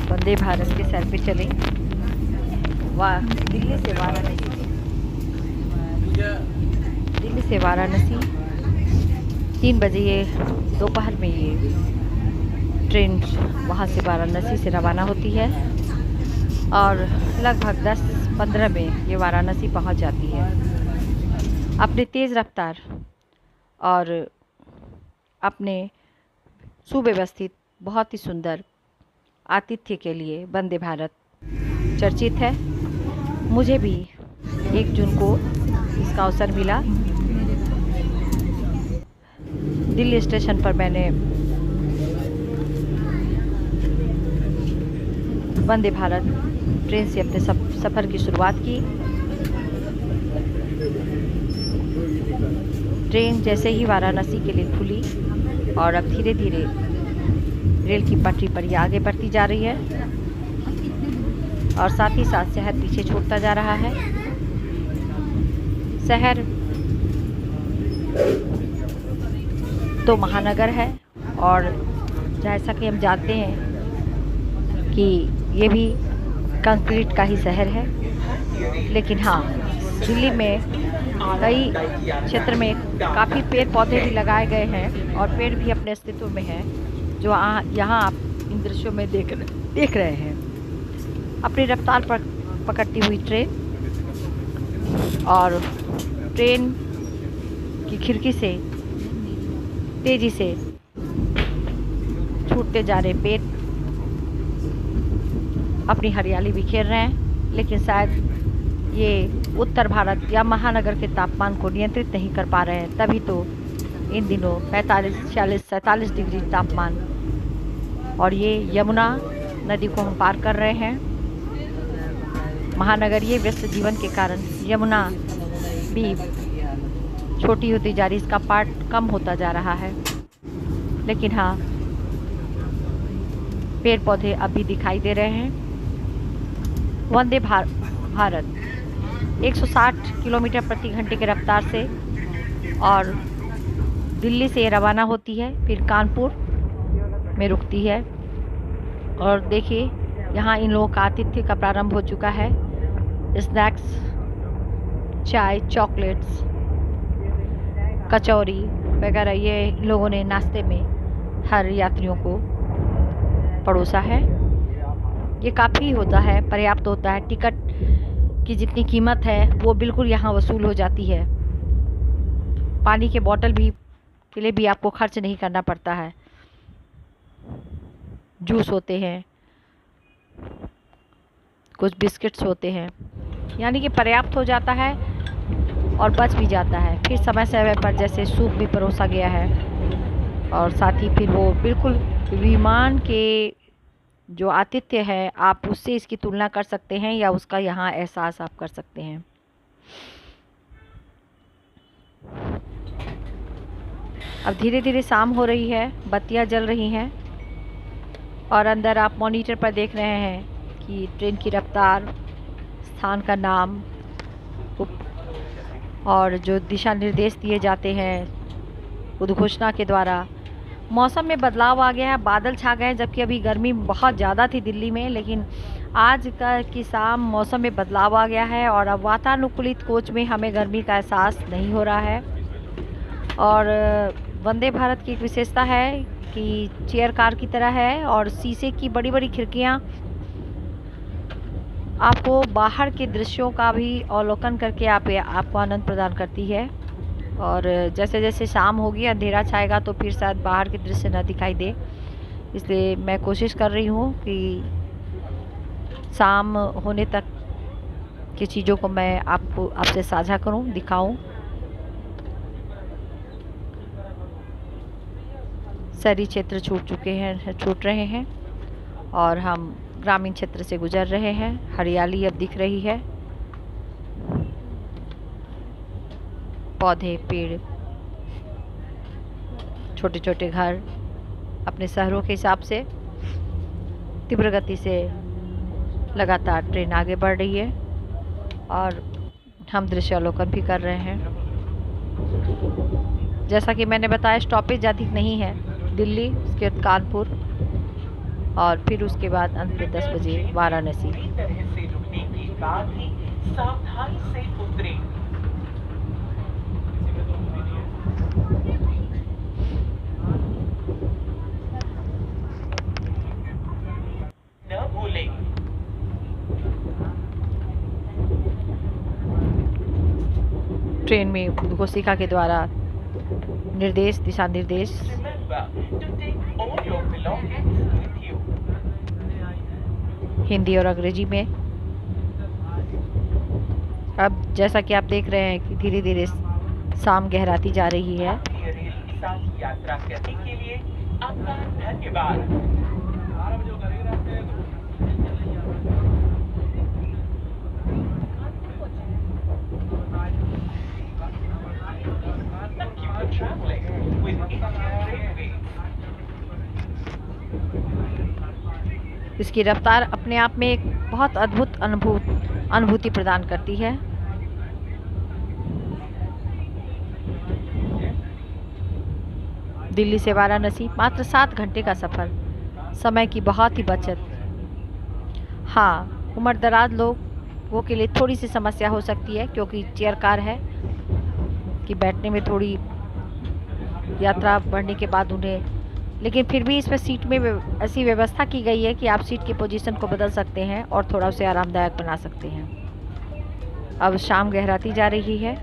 वंदे भारत के सर पे चले। दिल्ली से वाराणसी, दिल्ली से वाराणसी 3 बजे ये दोपहर में ये ट्रेन वहाँ से वाराणसी से रवाना होती है और लगभग 10-15 में ये वाराणसी पहुँच जाती है। अपने तेज़ रफ्तार और अपने सुव्यवस्थित बहुत ही सुंदर आतिथ्य के लिए वंदे भारत चर्चित है। मुझे भी 1 जून को इसका अवसर मिला। दिल्ली स्टेशन पर मैंने वंदे भारत ट्रेन से अपने सफ़र की शुरुआत की। ट्रेन जैसे ही वाराणसी के लिए खुली और अब धीरे धीरे रेल की पटरी पर ये आगे बढ़ती जा रही है और साथ ही साथ शहर पीछे छूटता जा रहा है। शहर तो महानगर है और जैसा कि हम जानते हैं कि ये भी कंक्रीट का ही शहर है, लेकिन हाँ, दिल्ली में कई क्षेत्र में काफ़ी पेड़ पौधे भी लगाए गए हैं और पेड़ भी अपने अस्तित्व में हैं, जो यहाँ आप इन दृश्यों में देख रहे हैं। अपनी रफ्तार पर पकड़ती हुई ट्रेन और ट्रेन की खिड़की से तेज़ी से छूटते जा रहे पेड़ अपनी हरियाली बिखेर रहे हैं, लेकिन शायद ये उत्तर भारत या महानगर के तापमान को नियंत्रित नहीं कर पा रहे हैं। तभी तो इन दिनों 45, 46, 47 डिग्री तापमान और ये यमुना नदी को हम पार कर रहे हैं। महानगरीय व्यस्त जीवन के कारण यमुना भी छोटी होती जा रही, इसका पार्ट कम होता जा रहा है, लेकिन हाँ, पेड़ पौधे अभी दिखाई दे रहे हैं। वंदे भारत 160 किलोमीटर प्रति घंटे की रफ्तार से और दिल्ली से रवाना होती है, फिर कानपुर में रुकती है। और देखिए, यहाँ इन लोगों का आतिथ्य का प्रारंभ हो चुका है। स्नैक्स, चाय, चॉकलेट्स, कचौरी वगैरह ये इन लोगों ने नाश्ते में हर यात्रियों को परोसा है। ये काफ़ी होता है, पर्याप्त होता है। टिकट की जितनी कीमत है वो बिल्कुल यहाँ वसूल हो जाती है। पानी के बोतल भी के लिए भी आपको खर्च नहीं करना पड़ता है। जूस होते हैं, कुछ बिस्किट्स होते हैं, यानी कि पर्याप्त हो जाता है और बच भी जाता है। फिर समय समय पर जैसे सूप भी परोसा गया है और साथ ही फिर वो बिल्कुल विमान के जो आतिथ्य है, आप उससे इसकी तुलना कर सकते हैं या उसका यहाँ एहसास आप कर सकते हैं। अब धीरे धीरे शाम हो रही है, बत्तियाँ जल रही हैं और अंदर आप मॉनिटर पर देख रहे हैं कि ट्रेन की रफ्तार, स्थान का नाम और जो दिशा निर्देश दिए जाते हैं उद्घोषणा के द्वारा। मौसम में बदलाव आ गया है, बादल छा गए हैं, जबकि अभी गर्मी बहुत ज़्यादा थी दिल्ली में, लेकिन आज की शाम मौसम में बदलाव आ गया है और अब वातानुकूलित कोच में हमें गर्मी का एहसास नहीं हो रहा है। और वंदे भारत की एक विशेषता है कि चेयर कार की तरह है और शीशे की बड़ी बड़ी खिड़कियाँ आपको बाहर के दृश्यों का भी अवलोकन करके आपको आनंद प्रदान करती है। और जैसे जैसे शाम होगी, अंधेरा छाएगा, तो फिर शायद बाहर के दृश्य न दिखाई दे, इसलिए मैं कोशिश कर रही हूँ कि शाम होने तक की चीज़ों को मैं आपसे साझा करूँ, दिखाऊँ। शहरी क्षेत्र छूट रहे हैं और हम ग्रामीण क्षेत्र से गुजर रहे हैं। हरियाली अब दिख रही है, पौधे, पेड़, छोटे छोटे घर अपने शहरों के हिसाब से तीव्र गति से लगातार ट्रेन आगे बढ़ रही है और हम दृश्यावलोकन भी कर रहे हैं। जैसा कि मैंने बताया, स्टॉपेज अधिक नहीं है, दिल्ली, उसके बाद कानपुर और फिर उसके बाद अंत में 10 बजे वाराणसी। ट्रेन में उद्घोषिका के द्वारा दिशा निर्देश हिंदी और अंग्रेजी में। अब जैसा कि आप देख रहे हैं कि धीरे धीरे शाम गहराती जा रही है। यात्रा करने के लिए आपका धन्यवाद। इसकी रफ्तार अपने आप में एक बहुत अद्भुत अनुभूति प्रदान करती है। दिल्ली से वाराणसी मात्र 7 घंटे का सफ़र, समय की बहुत ही बचत। हाँ, उम्रदराज लोगों के लिए थोड़ी सी समस्या हो सकती है क्योंकि चेयर कार है कि बैठने में थोड़ी यात्रा बढ़ने के बाद उन्हें, लेकिन फिर भी इसमें सीट में ऐसी व्यवस्था की गई है कि आप सीट की पोजीशन को बदल सकते हैं और थोड़ा उसे आरामदायक बना सकते हैं। अब शाम गहराती जा रही है।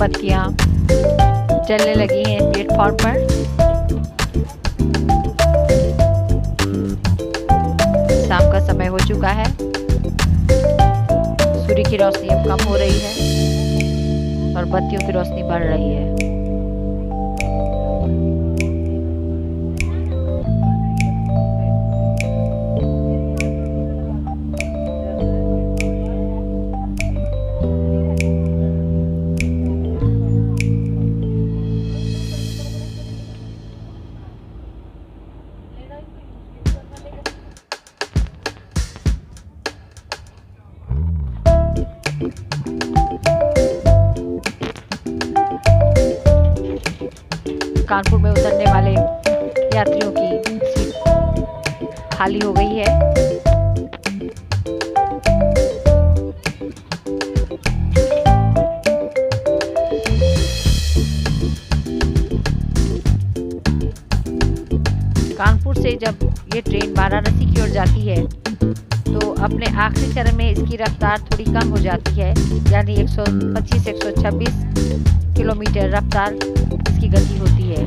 बत्तियां जलने लगी हैं प्लेटफॉर्म पर। शाम का समय हो चुका है। सूर्य की रोशनी अब कम हो रही है और बत्तियों की रोशनी बढ़ रही है। कानपुर में उतरने वाले यात्रियों की सीट खाली हो गई है। कानपुर से जब ये ट्रेन वाराणसी की ओर जाती है तो अपने आखिरी चरण में इसकी रफ्तार थोड़ी कम हो जाती है, यानी 125-126 किलोमीटर रफ्तार इसकी गति होती है।